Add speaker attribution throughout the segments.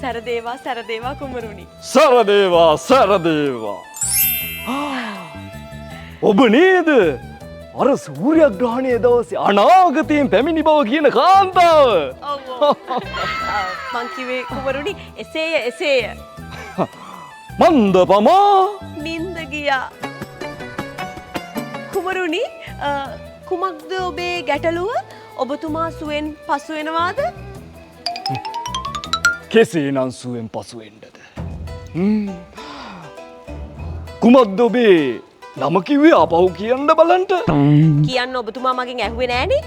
Speaker 1: සරදේවා කුමරුනි.
Speaker 2: සරදේවා. ඔබ නේද? අර සූර්යග්‍රහණයේ දවසේ අනාගතයෙන් පැමිණි බව කියන කාන්තාව.
Speaker 1: මං කිව්වේ කුමරුනි එසේය.
Speaker 2: මන්ද පමා
Speaker 1: නින්ද ගියා. කුමරුනි කුමක්ද ඔබේ ගැටලුව? ඔබතුමා සුවෙන් පසු වෙනවාද?
Speaker 2: කෙසේනම් සුවෙන් පසු වෙන්නද? කුමක්ද ඔබේ නම කිව්වේ ආපහු කියන්න බලන්න.
Speaker 1: කියන්න ඔබතුමා මගෙන් ඇහුවේ නෑනේ.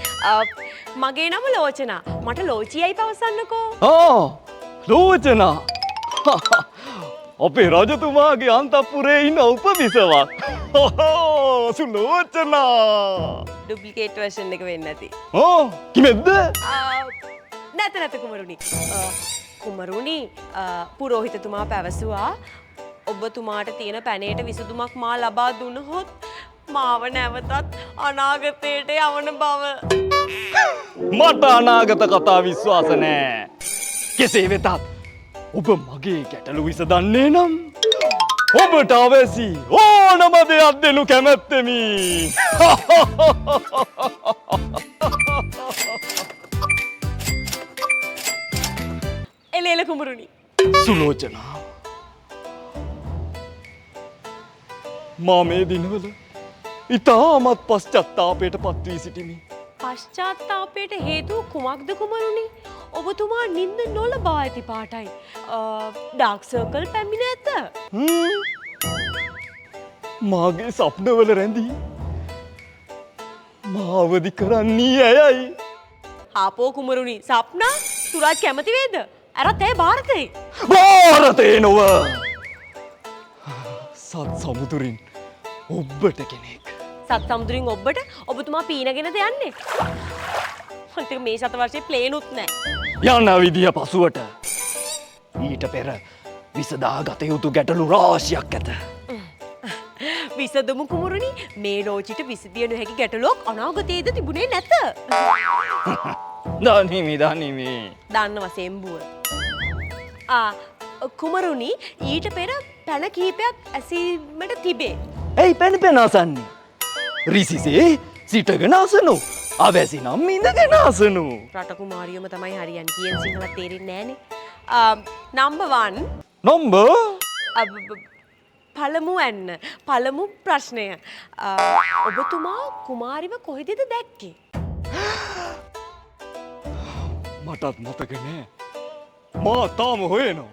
Speaker 1: මගේ නම ලෝචනා. මට ලෝචියයි පවසන්නකෝ.
Speaker 2: ලෝචනා. අපේ රජතුමාගේ අන්තපුරේ ඉන්න උපවිසවක්. සුලෝචනා.
Speaker 1: ඩුප්ලිකේට් වර්ෂන් එක වෙන්නේ නැති.
Speaker 2: කිමෙද්ද?
Speaker 1: නැත කුමරුනි. කුමරුනි පුරෝහිතතුමා පැවසුවා ඔබතුමාට තියෙන පැනේට විසඳුමක් මා ලබා දුන්නහොත් මාව නැවතත් අනාගතයට යවන බව.
Speaker 2: මට අනාගත කතා විශ්වාස නෑ. කෙසේ වෙතත් ඔබ මගේ ගැටලු විසඳන්නේ නම් ඔබට අවැසි ඕනම දෙයක් දෙනු කැමැත්තෙමි.
Speaker 1: එලෙල කුමරුනි.
Speaker 2: සුලෝචනා. මා මේ දිනවල ඉතාමත් පශ්චත්තාපයට පත්වී සිටිමි.
Speaker 1: පශ්චාත්තාපයට හේතුව කුමක්ද කුමරුනි? ඔබතුමා නින්ද නොලබා ඇති පාටයි. ඩාර්ක් සර්කල් පැමිණ ඇත.
Speaker 2: මාගේ සප්නවල රැඳී මාවදි කරන්නේ ඇයයි.
Speaker 1: ආපෝ කුමරුනි සප්නා සුරාජ් කැමති වේද? අරත් ඇය භාරතේ.
Speaker 2: භාරතේ නොව සත් සමුදුරින් ඔබ්බට කෙනෙක්.
Speaker 1: සත් සමුදුරින් ඔබට ඔබතුමා පීනගෙනද යන්නේ? අන්තික මේ ශතවර්ෂයේ ප්ලේනුත් නැහැ.
Speaker 2: යන විදිය පසුවට ඊට පෙර විසදා ගත යුතු ගැටලු රාශියක් ඇත.
Speaker 1: විසඳමු කුමරුනි. මේ ලෝචිට විසඳිය නොහැකි ගැටලුවක් අනාගතයේද තිබුණේ නැත.
Speaker 2: දනිමි.
Speaker 1: දන්න වශයෙන්බුව. කුමරුනි ඊට පෙර පැන කිහිපයක් ඇසීමට තිබේ.
Speaker 2: ඇයි පැන අසන්නේ? රිසිසේ සිටගෙන අසනු. අවැසි නම් ඉඳගෙන අසනු.
Speaker 1: රටකුමාරියම තමයි හරියන් කියන සිංහලත් තේරෙන්නේ නෑනේ. නම්බර් 1.
Speaker 2: නම්බර්
Speaker 1: පළමු ප්‍රශ්නය. ඔබතුමා කුමාරිව කොහෙදද දැක්කේ?
Speaker 2: මටත් මතක නෑ. මා තාම හොයනවා.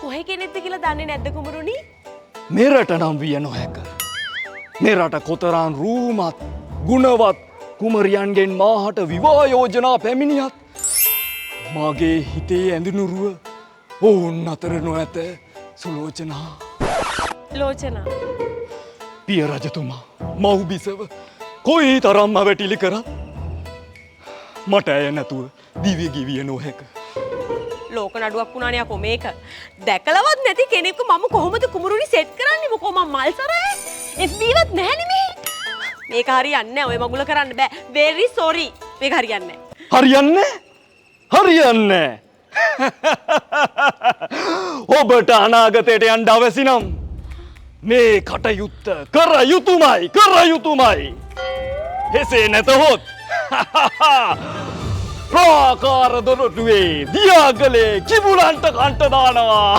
Speaker 1: කොහෙ කෙනෙක්ද කියලා දන්නේ නැද්ද කුමරුනි?
Speaker 2: මෙරට නම් විය නොහැක. මෙරට කොතරම් රූමත් ගුණවත් කුමරියන්ගෙන් මාහට විවාහ යෝජනා පැමිණියත් මගේ හිතේ ඇඳුනුරුව ඔවුන් අතර නොඇත. සුලෝචනා.
Speaker 1: ලෝචනා.
Speaker 2: පිය රජතුමා මව්බිසව කොයි තරම්ම වැටිලි කරත් මට ඇය නැතුව දිවි ගිවිය නොහැක.
Speaker 1: ලෝක නඩුවක් වුණානේ අපෝ මේක. දැකලවත් නැති කෙනෙක්ව මම කොහොමද කුමරුනි සෙට් කරන්නේ? මොකෝ මම මල් සරේ. FB-වත් නැහැනේ මේ. මේක හරියන්නේ නැහැ. ඔය මගුල කරන්න බෑ. very sorry. මේක හරියන්නේ නැහැ.
Speaker 2: හරියන්නේ? ඔබට අනාගතයට යන්න අවැසි නම් මේ කටයුත්ත කර යුතුමයි. එසේ නැතහොත් ප්‍රාකාර දොරටුවේ දියාගලේ කිඹුලන්ට කන්ට දානවා.